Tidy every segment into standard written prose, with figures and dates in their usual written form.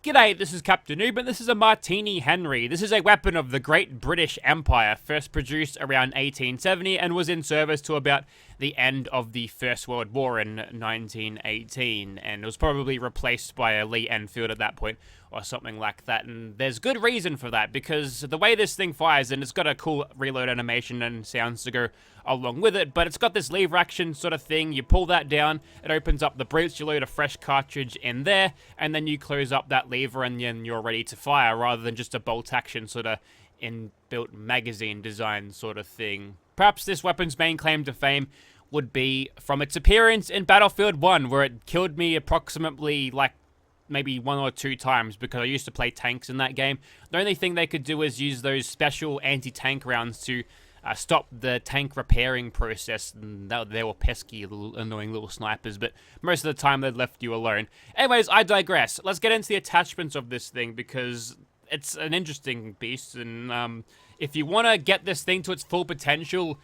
G'day, this is Captainoob, and this is a Martini-Henry. This is a weapon of the Great British Empire, first produced around 1870 and was in service to about the end of the First World War in 1918, and was probably replaced by a Lee Enfield at that point, or something like that. And there's good reason for that, because the way this thing fires, and it's got a cool reload animation and sounds to go along with it, but it's got this lever action sort of thing. You pull that down, it opens up the breech, you load a fresh cartridge in there, and then you close up that lever and then you're ready to fire, rather than just a bolt action sort of inbuilt magazine design sort of thing. Perhaps this weapon's main claim to fame would be from its appearance in Battlefield 1, where it killed me approximately, like, maybe 1 or 2 times, because I used to play tanks in that game. The only thing they could do is use those special anti-tank rounds to stop the tank repairing process, and they were pesky, little, annoying little snipers, but most of the time they'd left you alone. Anyways, I digress. Let's get into the attachments of this thing, because it's an interesting beast, and if you want to get this thing to its full potential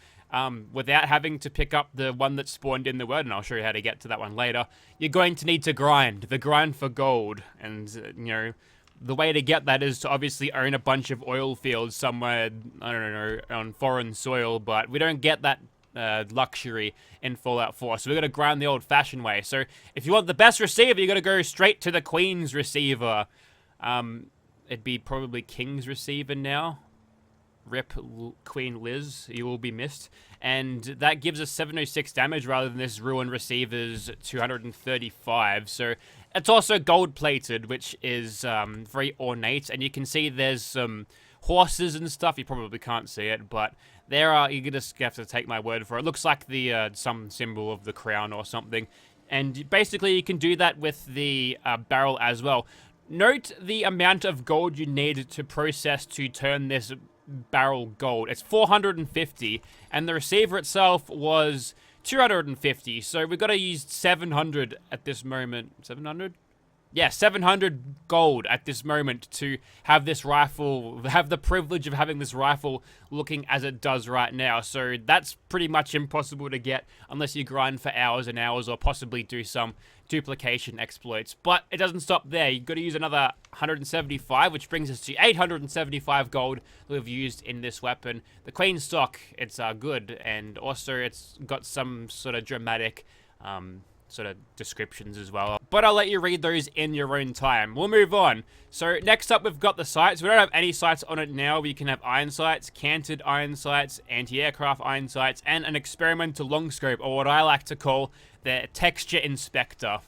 without having to pick up the one that spawned in the world, and I'll show you how to get to that one later, you're going to need to grind. The grind for gold. And, you know, the way to get that is to obviously own a bunch of oil fields somewhere, I don't know, on foreign soil, but we don't get that luxury in Fallout 4, so we're going to grind the old-fashioned way. So if you want the best receiver, you got to go straight to the Queen's receiver. It'd be probably King's receiver now. Rip Queen Liz, you will be missed. And that gives us 706 damage rather than this Ruin Receiver's 235. So it's also gold plated, which is very ornate. And you can see there's some horses and stuff. You probably can't see it, but there are, you just have to take my word for it. It looks like the some symbol of the crown or something. And basically you can do that with the barrel as well. Note the amount of gold you need to process to turn this barrel gold. It's 450, and the receiver itself was 250, so we've got to use 700 at this moment. 700? Yeah, 700 gold at this moment to have this rifle, have the privilege of having this rifle looking as it does right now. So that's pretty much impossible to get unless you grind for hours and hours, or possibly do some duplication exploits. But it doesn't stop there. You've got to use another 175, which brings us to 875 gold that we've used in this weapon. The Queen stock, it's good, and also it's got some sort of dramatic sort of descriptions as well, but I'll let you read those in your own time. We'll move on. So next up, we've got the sights. We don't have any sights on it now. We can have iron sights, canted iron sights, anti-aircraft iron sights, and an experimental long scope, or what I like to call the texture inspector.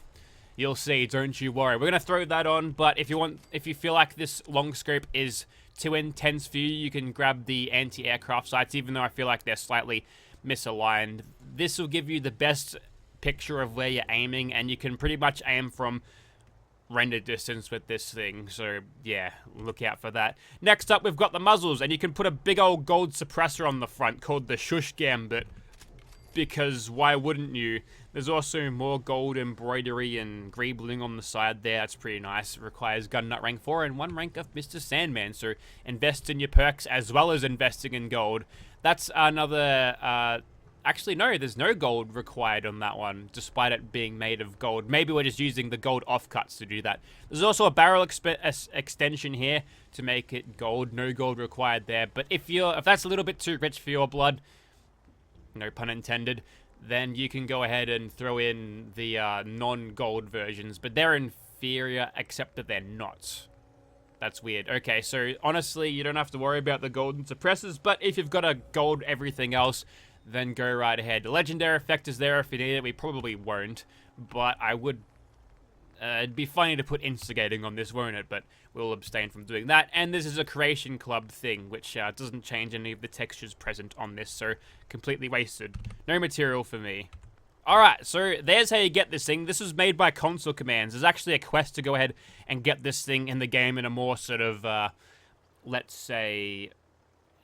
You'll see, don't you worry. We're gonna throw that on, but if you feel like this long scope is too intense for you, you can grab the anti-aircraft sights, even though I feel like they're slightly misaligned. This will give you the best picture of where you're aiming, and you can pretty much aim from render distance with this thing, so yeah, look out for that. Next up, we've got the muzzles, and you can put a big old gold suppressor on the front called the Shush Gambit, because why wouldn't you? There's also more gold embroidery and greebling on the side there. That's pretty nice. It requires gun nut rank 4 and 1 rank of Mr. Sandman, so invest in your perks as well as investing in gold. That's another actually, no, there's no gold required on that one, despite it being made of gold. Maybe we're just using the gold offcuts to do that. There's also a barrel extension here to make it gold. No gold required there. But if that's a little bit too rich for your blood, no pun intended, then you can go ahead and throw in the non-gold versions. But they're inferior, except that they're not. That's weird. Okay, so honestly, you don't have to worry about the golden suppressors, but if you've got a gold everything else, then go right ahead. The legendary effect is there if you need it. We probably won't, but I would... it'd be funny to put instigating on this, won't it? But we'll abstain from doing that. And this is a creation club thing, which doesn't change any of the textures present on this, so completely wasted. No material for me. Alright, so there's how you get this thing. This was made by Console Commands. There's actually a quest to go ahead and get this thing in the game in a more sort of, let's say,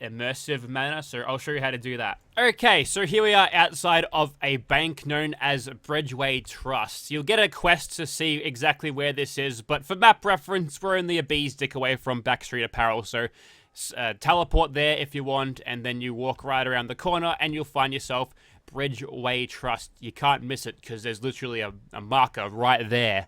immersive manner, so I'll show you how to do that. Okay, so here we are outside of a bank known as Bridgeway Trust. You'll get a quest to see exactly where this is, but for map reference, we're only a bee's dick away from Backstreet Apparel, so teleport there if you want, and then you walk right around the corner and you'll find yourself Bridgeway Trust. You can't miss it because there's literally a marker right there.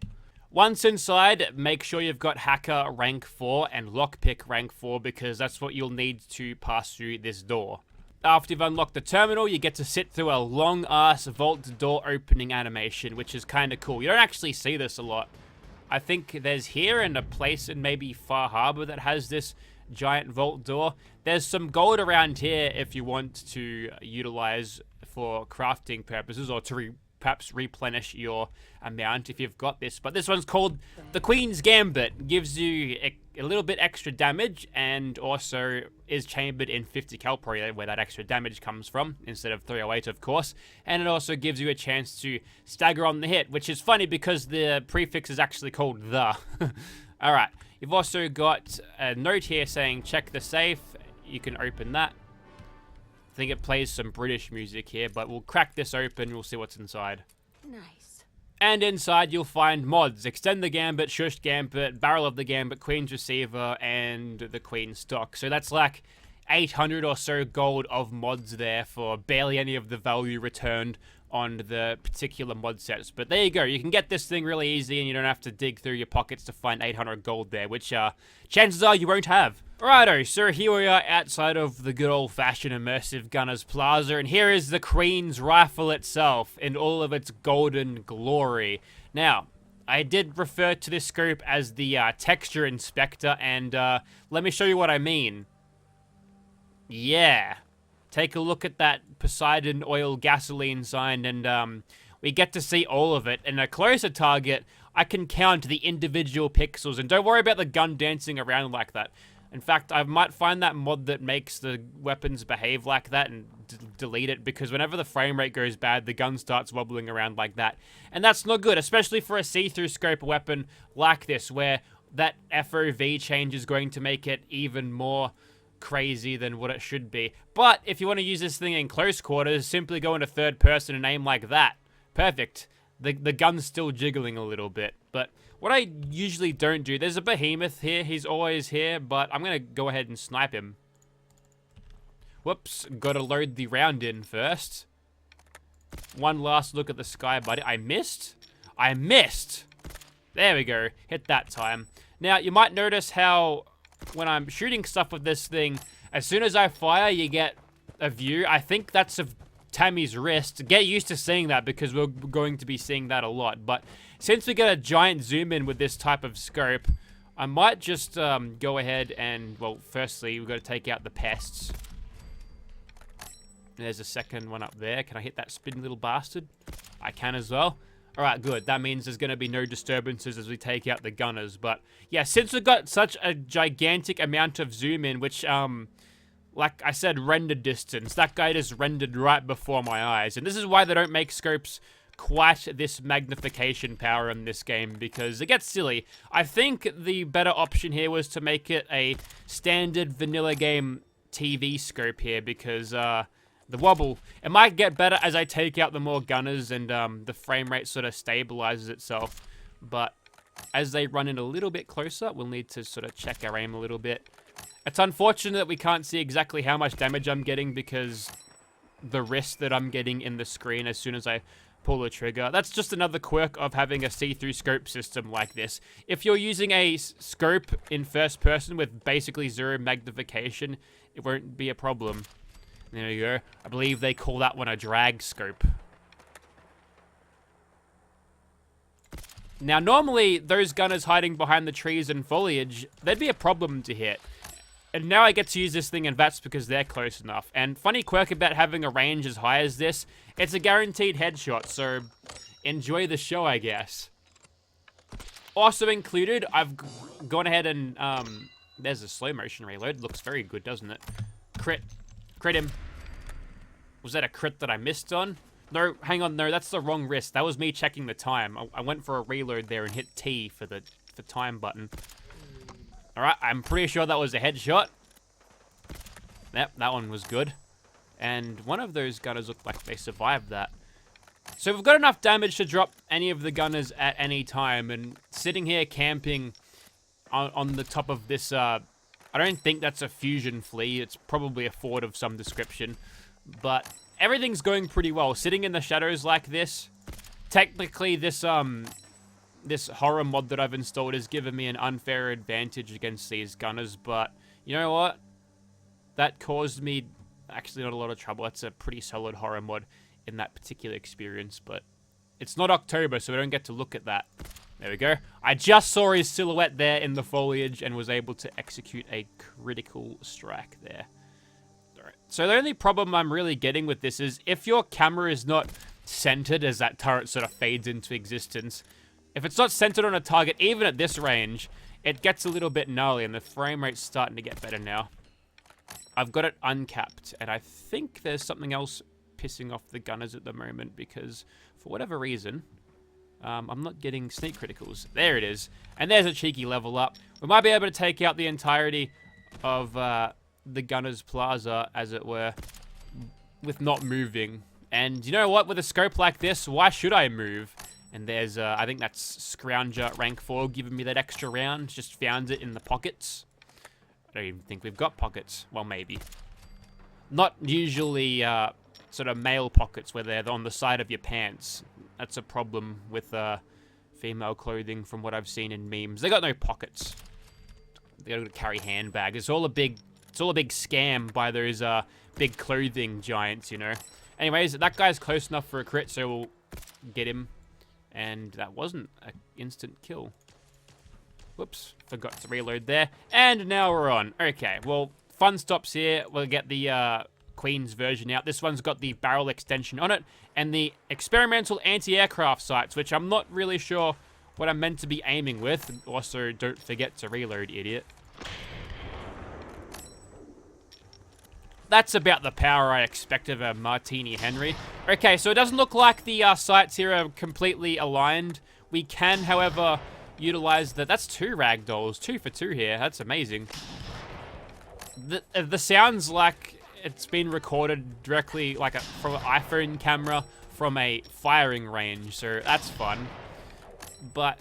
Once inside, make sure you've got Hacker rank 4 and Lockpick rank 4 because that's what you'll need to pass through this door. After you've unlocked the terminal, you get to sit through a long-ass vault door opening animation, which is kind of cool. You don't actually see this a lot. I think there's here and a place in maybe Far Harbor that has this giant vault door. There's some gold around here if you want to utilize for crafting purposes or to perhaps replenish your amount if you've got this. But this one's called the Queen's Gambit. Gives you a little bit extra damage and also is chambered in 50 Calpro, where that extra damage comes from, instead of 308, of course. And it also gives you a chance to stagger on the hit, which is funny because the prefix is actually called the. Alright, you've also got a note here saying check the safe. You can open that. I think it plays some British music here, but we'll crack this open, we'll see what's inside. Nice. And inside you'll find mods: Extend the Gambit, Shush Gambit, Barrel of the Gambit, Queen's Receiver, and the Queen's Stock. So that's like 800 or so gold of mods there for barely any of the value returned on the particular mod sets. But there you go, you can get this thing really easy and you don't have to dig through your pockets to find 800 gold there, which chances are you won't have. Righto, so here we are outside of the good old-fashioned immersive Gunners Plaza, and here is the Queen's Rifle itself in all of its golden glory. Now, I did refer to this scope as the texture inspector, and let me show you what I mean. Yeah. Take a look at that Poseidon oil gasoline sign, and we get to see all of it. In a closer target, I can count the individual pixels, and don't worry about the gun dancing around like that. In fact, I might find that mod that makes the weapons behave like that and delete it, because whenever the frame rate goes bad, the gun starts wobbling around like that. And that's not good, especially for a see-through scope weapon like this, where that FOV change is going to make it even more crazy than what it should be. But if you want to use this thing in close quarters, simply go into third person and aim like that. Perfect. The gun's still jiggling a little bit. But what I usually don't do, there's a Behemoth here, he's always here, but I'm going to go ahead and snipe him. Whoops, got to load the round in first. One last look at the sky, buddy. I missed? I missed! There we go, hit that time. Now, you might notice how when I'm shooting stuff with this thing, as soon as I fire, you get a view. I think that's of Tammie's wrist. Get used to seeing that because we're going to be seeing that a lot. But since we get a giant zoom in with this type of scope, I might just go ahead and, well, firstly, we've got to take out the pests. There's a second one up there. Can I hit that spin little bastard? I can as well. Alright, good. That means there's going to be no disturbances as we take out the gunners. But, yeah, since we've got such a gigantic amount of zoom in, which, like I said, render distance, that guy just rendered right before my eyes. And this is why they don't make scopes quite this magnification power in this game, because it gets silly. I think the better option here was to make it a standard vanilla game TV scope here, because, the wobble, it might get better as I take out the more gunners and the frame rate sort of stabilizes itself. But as they run in a little bit closer, we'll need to sort of check our aim a little bit. It's unfortunate that we can't see exactly how much damage I'm getting because the risk that I'm getting in the screen as soon as I pull the trigger. That's just another quirk of having a see-through scope system like this. If you're using a scope in first person with basically zero magnification, it won't be a problem. There you go. I believe they call that one a drag scope. Now, normally, those gunners hiding behind the trees and foliage, they'd be a problem to hit. And now I get to use this thing in VATS because they're close enough. And funny quirk about having a range as high as this, it's a guaranteed headshot, so enjoy the show, I guess. Also included, I've gone ahead and, there's a slow motion reload. Looks very good, doesn't it? Crit him. Was that a crit that I missed on? No, hang on, no, that's the wrong wrist. That was me checking the time. I went for a reload there and hit T for the time button. Alright, I'm pretty sure that was a headshot. Yep, that one was good. And one of those gunners looked like they survived that. So we've got enough damage to drop any of the gunners at any time. And sitting here camping on the top of this, I don't think that's a fusion flea. It's probably a fort of some description. But everything's going pretty well. Sitting in the shadows like this, technically this this horror mod that I've installed has given me an unfair advantage against these gunners, but you know what? That caused me actually not a lot of trouble. That's a pretty solid horror mod in that particular experience, but it's not October, so we don't get to look at that. There we go. I just saw his silhouette there in the foliage and was able to execute a critical strike there. Alright. So the only problem I'm really getting with this is if your camera is not centered as that turret sort of fades into existence, if it's not centered on a target, even at this range, it gets a little bit gnarly, and the frame rate's starting to get better now. I've got it uncapped, and I think there's something else pissing off the gunners at the moment, because for whatever reason, I'm not getting sneak criticals. There it is. And there's a cheeky level up. We might be able to take out the entirety of the gunners' plaza, as it were, with not moving. And you know what? With a scope like this, why should I move? And there's, I think that's Scrounger rank 4 giving me that extra round. Just found it in the pockets. I don't even think we've got pockets. Well, maybe. Not usually sort of male pockets where they're on the side of your pants. That's a problem with female clothing from what I've seen in memes. They got no pockets. They gotta carry handbag. It's all a big scam by those big clothing giants, you know. Anyways, that guy's close enough for a crit, so we'll get him. And that wasn't an instant kill. Whoops, forgot to reload there. And now we're on. Okay, well, fun stops here. We'll get the Queen's version out. This one's got the barrel extension on it and the experimental anti-aircraft sights, which I'm not really sure what I'm meant to be aiming with. Also, don't forget to reload, idiot. That's about the power I expect of a Martini-Henry. Okay, so it doesn't look like the sights here are completely aligned. We can, however, utilize the... That's 2 ragdolls. 2 for 2 here. That's amazing. The sounds like it's been recorded directly like from an iPhone camera from a firing range, so that's fun. But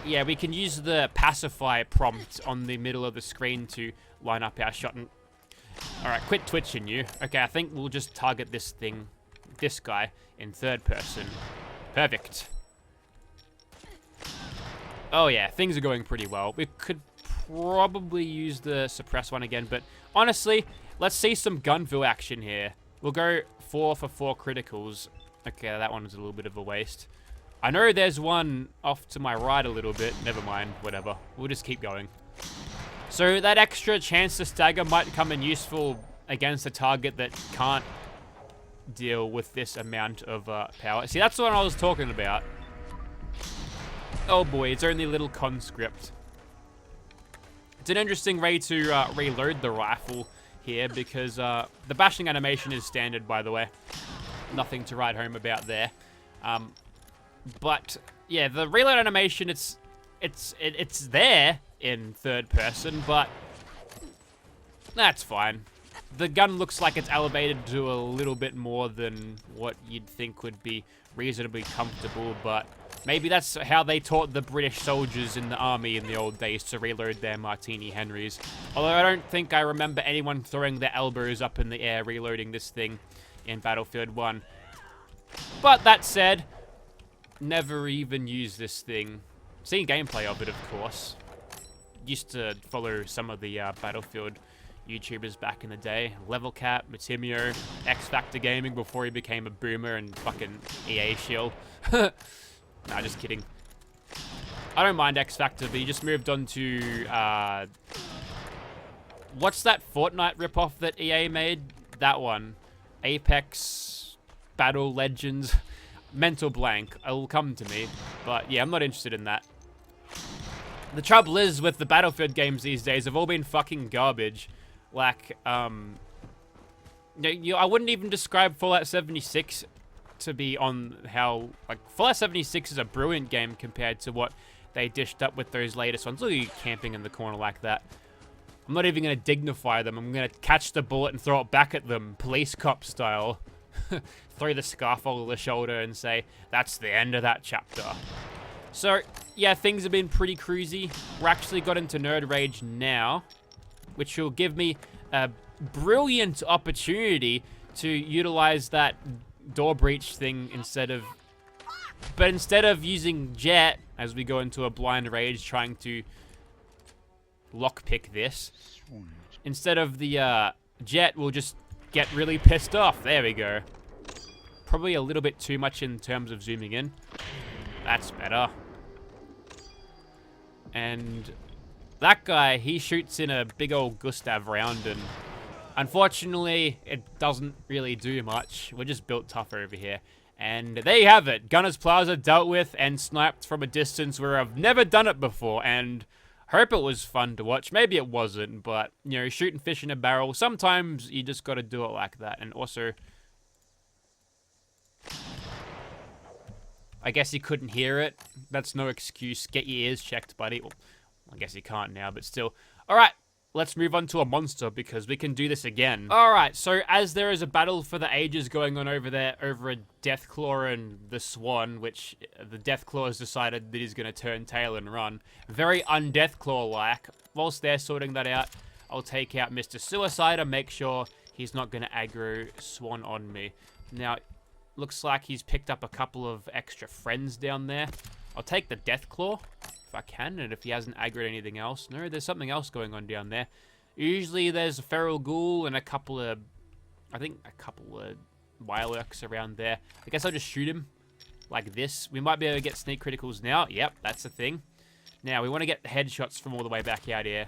yeah, we can use the pacify prompt on the middle of the screen to line up our shot. And alright, quit twitching, you. Okay, I think we'll just target this guy in third person. Perfect. Oh yeah, things are going pretty well. We could probably use the suppress one again, but honestly, let's see some Gunville action here. We'll go 4 for 4 criticals. Okay, that one was a little bit of a waste. I know there's one off to my right a little bit. Never mind, whatever. We'll just keep going. So that extra chance to stagger might come in useful against a target that can't deal with this amount of power. See, that's what I was talking about. Oh boy, it's only a little conscript. It's an interesting way to reload the rifle here because the bashing animation is standard, by the way. Nothing to write home about there. But yeah, the reload animation, it's there in third person, but that's fine. The gun looks like it's elevated to a little bit more than what you'd think would be reasonably comfortable, but maybe that's how they taught the British soldiers in the army in the old days to reload their Martini-Henrys. Although I don't think I remember anyone throwing their elbows up in the air reloading this thing in Battlefield 1. But that said, never even used this thing. Seen gameplay of it, of course. Used to follow some of the Battlefield YouTubers back in the day. Level Cap, Matimio, X Factor Gaming before he became a boomer and fucking EA shill. Nah, just kidding. I don't mind X Factor, but he just moved on to, what's that Fortnite ripoff that EA made? That one. Apex Battle Legends. Mental blank. It'll come to me. But yeah, I'm not interested in that. The trouble is with the Battlefield games these days, they've all been fucking garbage. Like, I wouldn't even describe Fallout 76 to be on how, like, Fallout 76 is a brilliant game compared to what they dished up with those latest ones. Look at you camping in the corner like that. I'm not even going to dignify them. I'm going to catch the bullet and throw it back at them, police cop style. Throw the scarf over the shoulder and say, that's the end of that chapter. So, yeah, things have been pretty cruisy. We're actually got into Nerd Rage now, which will give me a brilliant opportunity to utilize that door breach thing instead of But instead of using Jet, as we go into a blind rage trying to lockpick this, instead of the Jet, we'll just get really pissed off. There we go. Probably a little bit too much in terms of zooming in. That's better. And that guy, he shoots in a big old Gustav round, and unfortunately, it doesn't really do much. We're just built tougher over here. And there you have it. Gunner's Plaza dealt with and sniped from a distance where I've never done it before, and I hope it was fun to watch. Maybe it wasn't, but, you know, shooting fish in a barrel, sometimes you just gotta do it like that. And also, I guess you couldn't hear it. That's no excuse. Get your ears checked, buddy. Well, I guess you can't now, but still. Alright, let's move on to a monster, because we can do this again. Alright, so as there is a battle for the ages going on over there, over a Deathclaw and the Swan, which the Deathclaw has decided that he's going to turn tail and run. Very un-Deathclaw-like. Whilst they're sorting that out, I'll take out Mr. Suicide and make sure he's not going to aggro Swan on me. Now, looks like he's picked up a couple of extra friends down there. I'll take the Deathclaw if I can, and if he hasn't aggroed anything else. No, there's something else going on down there. Usually there's a Feral Ghoul and a couple of, I think a couple of Wireworks around there. I guess I'll just shoot him like this. We might be able to get sneak criticals now. Yep, that's the thing. Now, we want to get headshots from all the way back out here.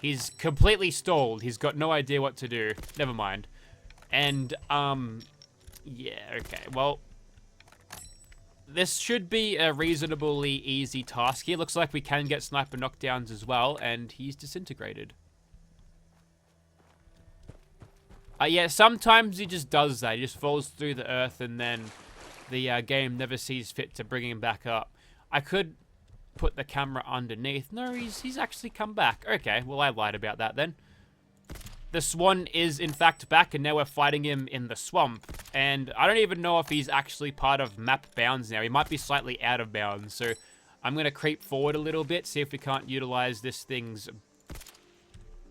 He's completely stalled. He's got no idea what to do. Never mind. And, yeah, okay. Well, this should be a reasonably easy task here. Looks like we can get sniper knockdowns as well, and he's disintegrated. Yeah, sometimes he just does that. He just falls through the earth, and then the game never sees fit to bring him back up. I could put the camera underneath. No, he's actually come back. Okay, well, I lied about that then. The Swan is, in fact, back, and now we're fighting him in the swamp. And I don't even know if he's actually part of map bounds now. He might be slightly out of bounds, so I'm going to creep forward a little bit, see if we can't utilize this thing's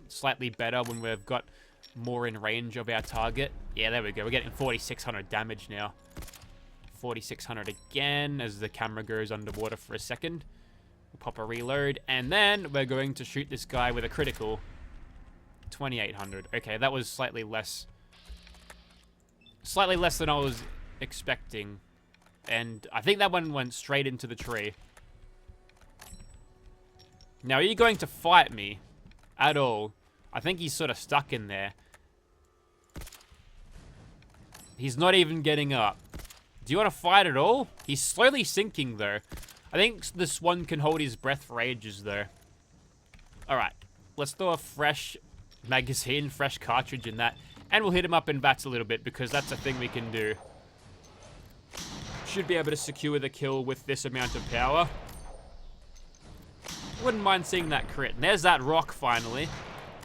slightly better when we've got more in range of our target. Yeah, there we go. We're getting 4,600 damage now. 4,600 again as the camera goes underwater for a second. We'll pop a reload, and then we're going to shoot this guy with a critical. 2,800. Okay, that was slightly less than I was expecting. And I think that one went straight into the tree. Now, are you going to fight me at all? I think he's sort of stuck in there. He's not even getting up. Do you want to fight at all? He's slowly sinking, though. I think the Swan can hold his breath for ages, though. Alright. Let's throw a fresh magazine, fresh cartridge in that. And we'll hit him up in bats a little bit, because that's a thing we can do. Should be able to secure the kill with this amount of power. Wouldn't mind seeing that crit. And there's that rock, finally.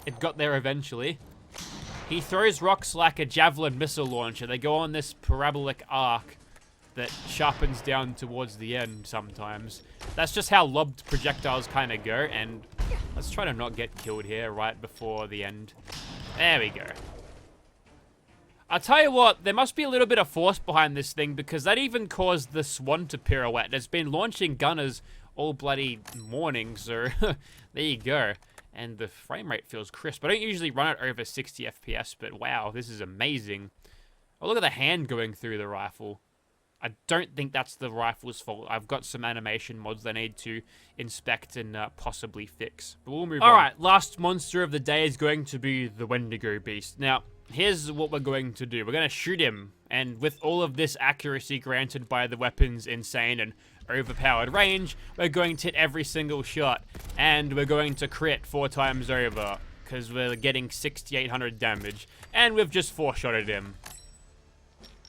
It got there eventually. He throws rocks like a javelin missile launcher. They go on this parabolic arc that sharpens down towards the end sometimes. That's just how lobbed projectiles kind of go, and let's try to not get killed here right before the end. There we go. I'll tell you what, there must be a little bit of force behind this thing, because that even caused the Swan to pirouette. It's been launching gunners all bloody morning, so there you go. And the frame rate feels crisp. I don't usually run it over 60 FPS, but wow, this is amazing. Oh, look at the hand going through the rifle. I don't think that's the rifle's fault. I've got some animation mods I need to inspect and possibly fix. But we'll move on. Alright, last monster of the day is going to be the Wendigo beast. Now, here's what we're going to do. We're going to shoot him, and with all of this accuracy granted by the weapon's insane and overpowered range, we're going to hit every single shot, and we're going to crit 4 times over, because we're getting 6,800 damage, and we've just 4-shotted him.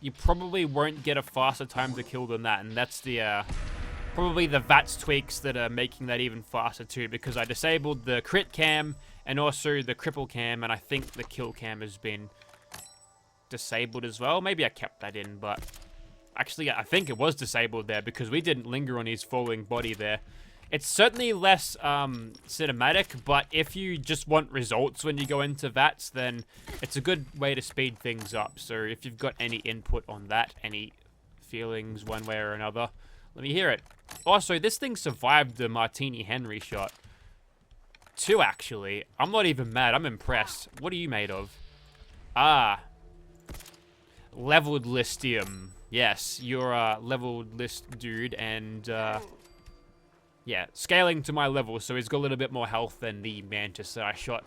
You probably won't get a faster time to kill than that, and that's the, probably the VATS tweaks that are making that even faster too, because I disabled the crit cam, and also the cripple cam, and I think the kill cam has been disabled as well. Maybe I kept that in, but actually I think it was disabled there, because we didn't linger on his falling body there. It's certainly less cinematic, but if you just want results when you go into VATS, then it's a good way to speed things up. So if you've got any input on that, any feelings one way or another, Let me hear it. Also, this thing survived the Martini-Henry shot. 2, actually. I'm not even mad. I'm impressed. What are you made of? Ah. Leveled listium. Yes, you're a leveled list dude, and, yeah, scaling to my level, so he's got a little bit more health than the mantis that I shot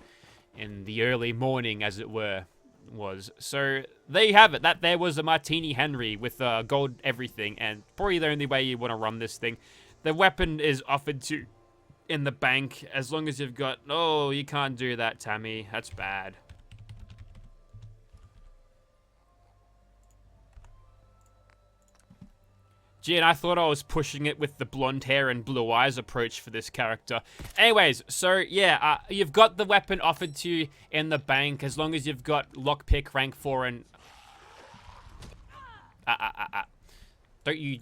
in the early morning, as it were, was. So, there you have it. That there was a Martini-Henry with gold everything, and probably the only way you want to run this thing. The weapon is offered to in the bank, as long as you've got... Oh, you can't do that, Tammie. That's bad. Gee, and I thought I was pushing it with the blonde hair and blue eyes approach for this character. Anyways, so yeah, you've got the weapon offered to you in the bank as long as you've got lockpick rank 4 and... Don't you...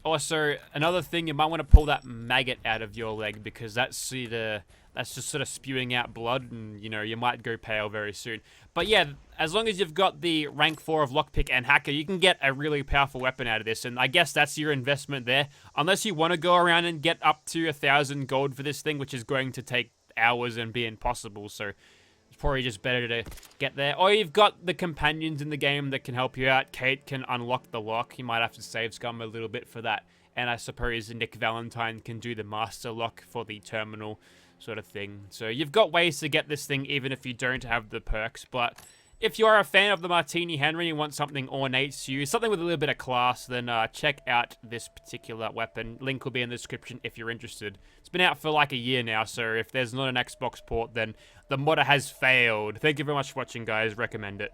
Also, another thing, you might want to pull that maggot out of your leg because that's just sort of spewing out blood and, you know, you might go pale very soon. But yeah, as long as you've got the rank 4 of lockpick and hacker, you can get a really powerful weapon out of this. And I guess that's your investment there. Unless you want to go around and get up to 1,000 gold for this thing, which is going to take hours and be impossible. So it's probably just better to get there. Or you've got the companions in the game that can help you out. Kate can unlock the lock. You might have to save scum a little bit for that. And I suppose Nick Valentine can do the master lock for the terminal sort of thing. So you've got ways to get this thing even if you don't have the perks. But if you are a fan of the Martini-Henry and you want something ornate to you, something with a little bit of class, then check out this particular weapon. Link will be in the description if you're interested. It's been out for like a year now, so if there's not an Xbox port, then the modder has failed. Thank you very much for watching, guys. Recommend it.